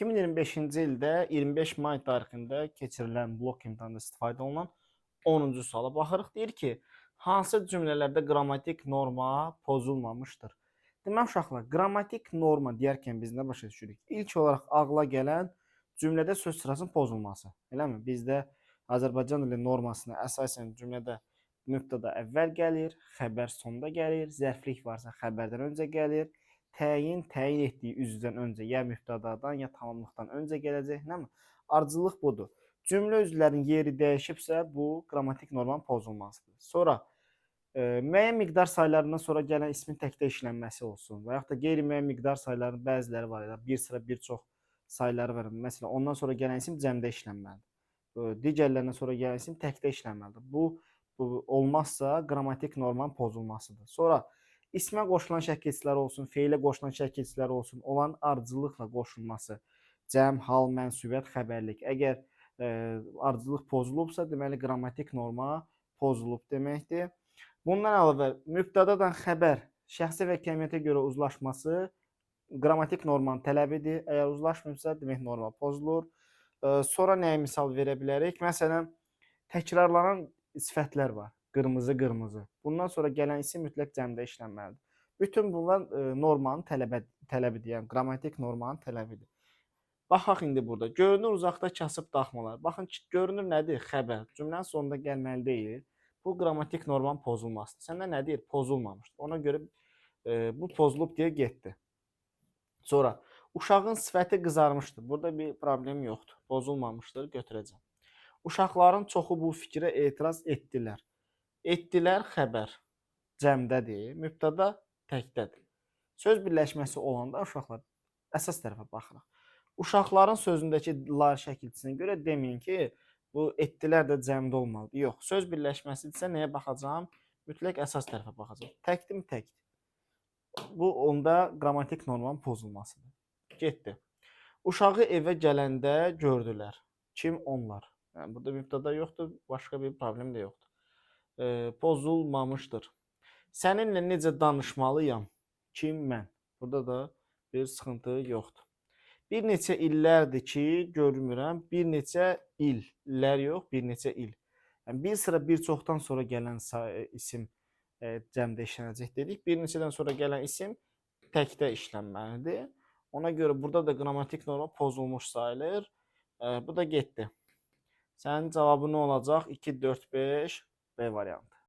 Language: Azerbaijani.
2025-ci ildə 25 may tarixində keçirilən blok imtahanda istifadə olunan 10-cu suala baxırıq. Deyir ki, hansı cümlələrdə qrammatik norma pozulmamışdır? Demək uşaqlar, qrammatik norma deyərkən biz nə başa düşürük? İlk olaraq ağla gələn cümlədə söz sırasının pozulması. Eləmi? Bizdə Azərbaycan dili normasına əsasən cümlədə mübtəda əvvəl gəlir, xəbər sonda gəlir, zərflik varsa xəbərdən öncə gəlir, təyin etdiyi üzvdən öncə ya mübtədadan ya tamamlıqdan öncə gələcək, nəmi? Ardıcıllıq budur. Cümlə üzvlərinin yeri dəyişibsə, bu qrammatik normanın pozulmasıdır. Sonra müəyyən miqdar saylarından sonra gələn ismin təkdə işlənməsi olsun və yaxud da qeyri-müəyyən miqdar sayların bəziləri var ya, bir sıra bir çox sayları var. Məsələn, ondan sonra gələn isim cəmdə işlənməlidir. Digərlərindən sonra gələn isim təkdə işlənməlidir. Bu olmazsa qrammatik normanın pozulmasıdır. Sonra ismə qoşulan şəkilçilər olsun, feilə qoşulan şəkilçilər olsun, olan ardıcıllıqla qoşulması. Cəm, hal, mənsubiyyət, xəbərlik. Əgər ardıcıllıq pozulubsa, deməli qrammatik norma pozulub deməkdir. Bundan əlavə mübtədadan xəbər şəxsi və kəmiyyətə görə uzlaşması qrammatik normanın tələbidir. Əgər uzlaşmırsa, demək norma pozulur. Sonra nəyə misal verə bilərik? Məsələn, təkrarlanan sifətlər var. Qırmızı, qırmızı. Bundan sonra gələn isim mütləq cəmdə işlənməlidir. Bütün bunlar normanın tələbidir, yəni qrammatik normanın tələbidir. Baxaq indi burada. Görünür uzaqda kasıb daxmalar. Baxın, görünür nədir? Xəbər. Cümlənin sonunda gəlməli deyil. Bu qrammatik normanın pozulmasıdır. Səndə nə deyir? Pozulmamışdır. Ona görə bu pozulub deyə getdi. Sonra uşağın sifəti qızarmışdır. Burada bir problem yoxdur. Pozulmamışdır, götürəcəm. Uşaqların çoxu bu fikrə etiraz etdilər. Etdilər xəbər cəmdədir, mübtəda təkdədir. Söz birləşməsi olanda uşaqlar əsas tərəfə baxırıq. Uşaqların sözündəki lar şəkilçisinə görə deməyin ki, bu etdilər də cəmdə olmalıdır. Yox, söz birləşməsidirsə nəyə baxacağam? Mütləq əsas tərəfə baxacağam. Təkdir mi? Təkdir. Bu onda qrammatik normanın pozulmasıdır. Getdi. Uşağı evə gələndə gördülər. Kim? Onlar. Yəni, burada mübtəda yoxdur, başqa bir problem də yoxdur. Pozulmamışdır. Səninlə necə danışmalıyam? Kim? Mən. Burada da bir sıxıntı yoxdur. Bir neçə illərdir ki, görmürəm. Bir neçə illər yox, bir neçə il. Yəni, bir sıra bir çoxdan sonra gələn isim cəmdə işlənəcək dedik. Bir neçədən sonra gələn isim təkdə işlənməlidir. Ona görə burada da qrammatik norma pozulmuş sayılır. Bu da getdi. Sənin cavabın nə olacaq? 2, 4, 5 B variantı.